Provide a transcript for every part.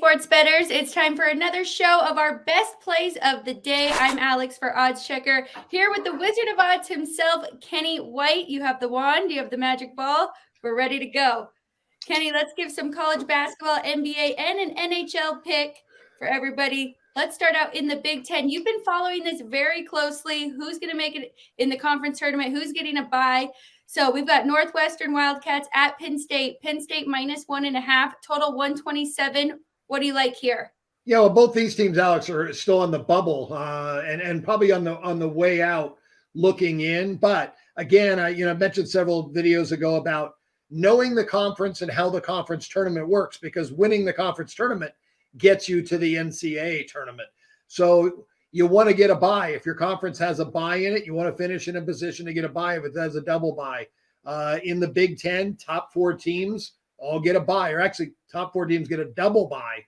sports bettors, it's time for another show of our best plays of the day. I'm Alex for Odds Checker, here with the Wizard of Odds himself, Kenny White. You have the wand, you have the magic ball. We're ready to go. Kenny, let's give some college basketball, NBA, and an NHL pick for everybody. Let's start out in the Big Ten. You've been following this very closely. Who's going to make it in the conference tournament? Who's getting a bye? So we've got Northwestern Wildcats at Penn State. Penn State -1.5, total 127. What do you like here? Yeah, well, both these teams, Alex, are still on the bubble and probably on the way out, looking in. But again, I mentioned several videos ago about knowing the conference and how the conference tournament works, because winning the conference tournament gets you to the NCAA tournament. So you want to get a bye. If your conference has a bye in it, you want to finish in a position to get a bye if it has a double bye. In the Big Ten, top 4 teams all get a bye, or actually top 4 teams get a double bye.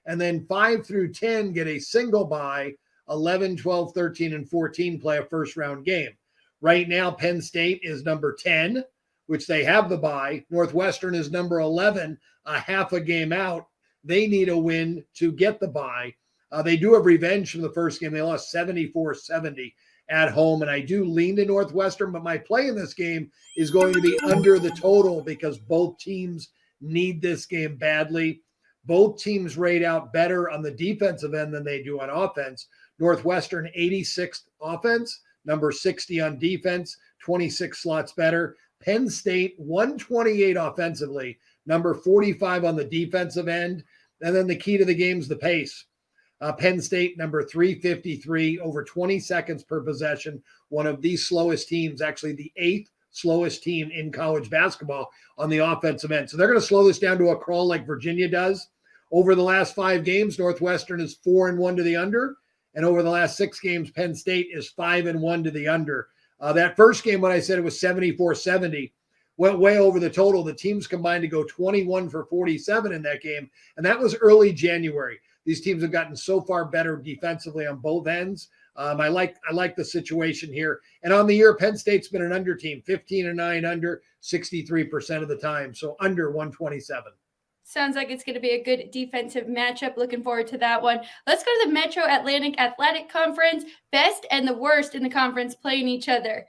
And then 5 through 10 get a single bye. 11, 12, 13, and 14 play a first round game. Right now, Penn State is number 10, which they have the bye. Northwestern is number 11, a half a game out. They need a win to get the bye. They do have revenge from the first game. They lost 74-70 at home, and I do lean to Northwestern, but my play in this game is going to be under the total because both teams need this game badly. Both teams rate out better on the defensive end than they do on offense. Northwestern 86th offense, number 60 on defense, 26 slots better. Penn State 128 offensively, number 45 on the defensive end. And then the key to the game is the pace. Penn State, number 353, over 20 seconds per possession, one of the slowest teams, actually the 8th slowest team in college basketball on the offensive end. So they're going to slow this down to a crawl like Virginia does. Over the last 5 games, Northwestern is 4-1 to the under. And over the last 6 games, Penn State is 5-1 to the under. That first game, when I said it was 74-70, went way over the total. The teams combined to go 21 for 47 in that game. And that was early January. These teams have gotten so far better defensively on both ends. I like the situation here. And on the year, Penn State's been an under team, 15-9 under, 63% of the time. So under 127. Sounds like it's going to be a good defensive matchup. Looking forward to that one. Let's go to the Metro Atlantic Athletic Conference. Best and the worst in the conference playing each other.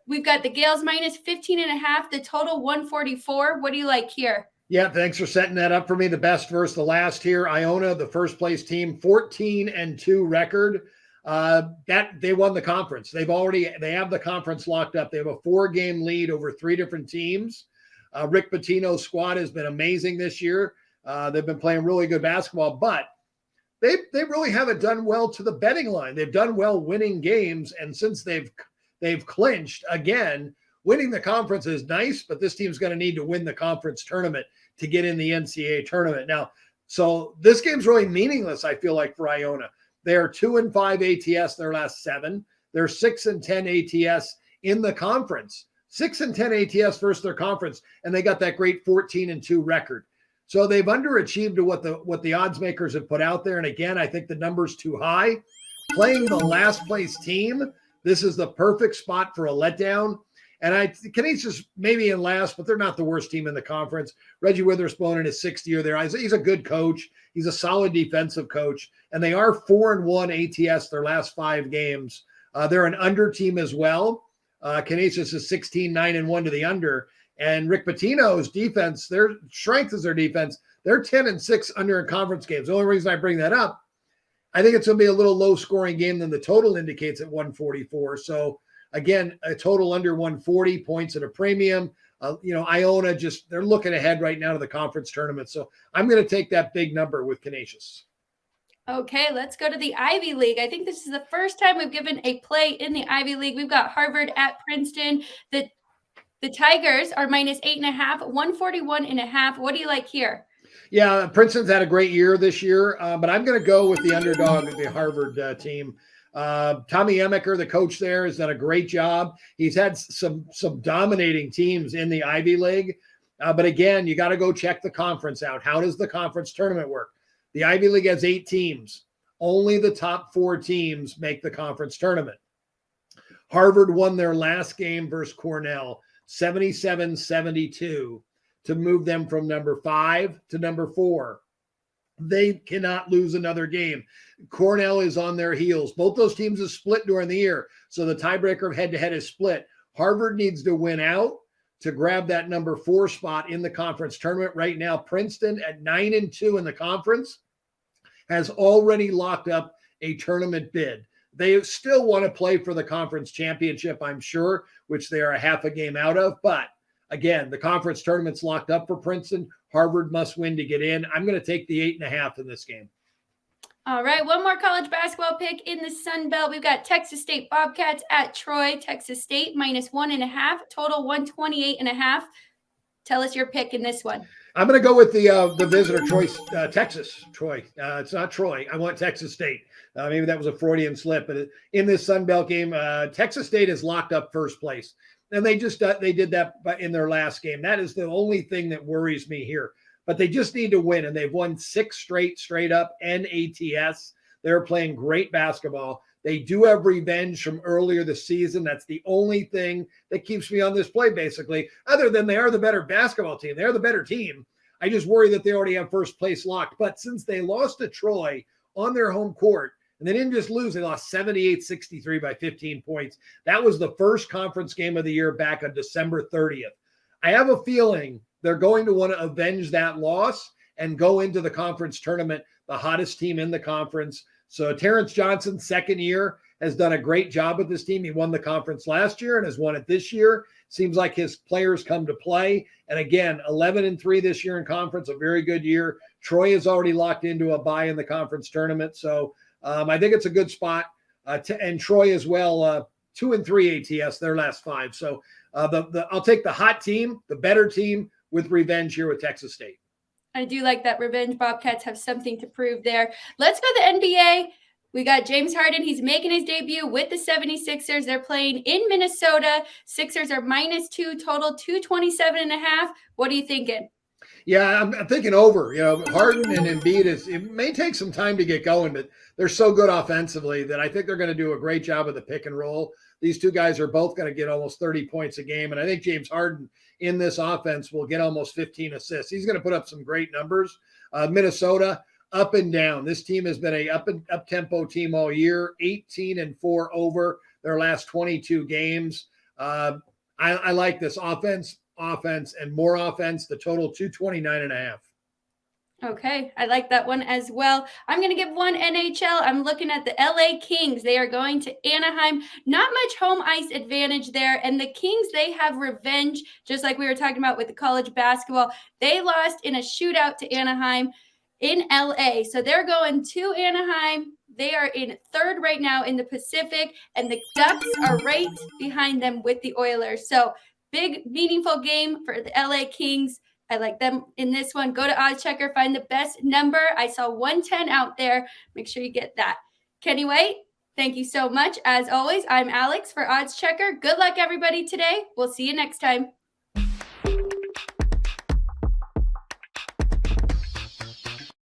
We've got the Gales -15.5, the total 144. What do you like here? Yeah, thanks for setting that up for me. The best versus the last here. Iona, the first place team, 14-2 record. That they won the conference. They have the conference locked up. They have a 4-game lead over 3 different teams. Rick Pitino's squad has been amazing this year. They've been playing really good basketball, but they really haven't done well to the betting line. They've done well winning games, and since they've clinched again, winning the conference is nice, but this team's going to need to win the conference tournament to get in the NCAA tournament. Now, so this game's really meaningless, I feel like, for Iona. They are 2-5 ATS their last 7. They're 6-10 ATS in the conference. 6-10 ATS versus their conference, and they got that great 14-2 record. So they've underachieved to what the odds makers have put out there. And again, I think the number's too high. Playing the last place team, this is the perfect spot for a letdown. And Canisius maybe in last, but they're not the worst team in the conference. Reggie Witherspoon in his 6th year there. He's a good coach. He's a solid defensive coach. And they are 4-1 ATS their last 5 games. They're an under team as well. Canisius is 16-9-1 to the under. And Rick Pitino's defense, their strength is their defense. They're 10-6 under in conference games. The only reason I bring that up, I think it's going to be a little low scoring game than the total indicates at 144. So again, a total under 140 points at a premium. Iona they're looking ahead right now to the conference tournament. So I'm going to take that big number with Canisius. Okay, let's go to the Ivy League. I think this is the first time we've given a play in the Ivy League. We've got Harvard at Princeton. The Tigers are -8.5, 141.5. What do you like here? Yeah, Princeton's had a great year this year, but I'm going to go with the underdog of the Harvard team. Tommy Emiker, the coach there, has done a great job. He's had some dominating teams in the Ivy League. But again, you got to go check the conference out. How does the conference tournament work? The Ivy League has 8 teams. Only the top 4 teams make the conference tournament. Harvard won their last game versus Cornell, 77-72, to move them from number 5 to number 4. They cannot lose another game. Cornell is on their heels. Both those teams have split during the year. So the tiebreaker of head-to-head is split. Harvard needs to win out to grab that number 4 spot in the conference tournament. Right now, Princeton at 9-2 in the conference has already locked up a tournament bid. They still want to play for the conference championship, I'm sure, which they are a half a game out of. But again, the conference tournament's locked up for Princeton. Harvard must win to get in. I'm going to take the 8.5 in this game. All right, one more college basketball pick in the Sun Belt. We've got Texas State Bobcats at Troy. Texas State -1.5, total 128.5. Tell us your pick in this one. I'm going to go with the visitor, Troy, Texas. Troy. It's not Troy. I want Texas State. Maybe that was a Freudian slip. But in this Sun Belt game, Texas State has locked up first place. And they did that in their last game. That is the only thing that worries me here. But they just need to win, and they've won 6 straight up NATS. They're playing great basketball. They do have revenge from earlier this season. That's the only thing that keeps me on this play, basically, other than they are the better basketball team. They're the better team. I just worry that they already have first place locked. But since they lost to Troy on their home court, and they didn't just lose, they lost 78-63 by 15 points. That was the first conference game of the year back on December 30th. I have a feeling they're going to want to avenge that loss and go into the conference tournament, the hottest team in the conference. So Terrence Johnson, second year, has done a great job with this team. He won the conference last year and has won it this year. Seems like his players come to play. And again, 11-3 this year in conference, a very good year. Troy is already locked into a bye in the conference tournament. So I think it's a good spot. And Troy as well, 2-3 ATS, their last 5. So I'll take the hot team, the better team, with revenge here with Texas State. I do like that revenge. Bobcats have something to prove there. Let's go to the NBA. We got James Harden. He's making his debut with the 76ers. They're playing in Minnesota. Sixers are -2, total 227.5. What are you thinking? Yeah, I'm thinking over. Harden and Embiid it may take some time to get going, but they're so good offensively that I think they're going to do a great job of the pick and roll. These two guys are both going to get almost 30 points a game, and I think James Harden in this offense will get almost 15 assists. He's going to put up some great numbers. Minnesota, up and down. This team has been a up-tempo team all year, 18-4 over their last 22 games. I like this offense, and more offense, the total 229.5. Okay, I like that one as well. I'm going to give one NHL. I'm looking at the LA Kings. They are going to Anaheim. Not much home ice advantage there. And the Kings, they have revenge, just like we were talking about with the college basketball. They lost in a shootout to Anaheim in LA. So they're going to Anaheim. They are in third right now in the Pacific, and the Ducks are right behind them with the Oilers. So big, meaningful game for the LA Kings. I like them in this one. Go to OddsChecker, find the best number. I saw 110 out there. Make sure you get that. Kenny White, thank you so much. As always, I'm Alex for OddsChecker. Good luck, everybody, today. We'll see you next time.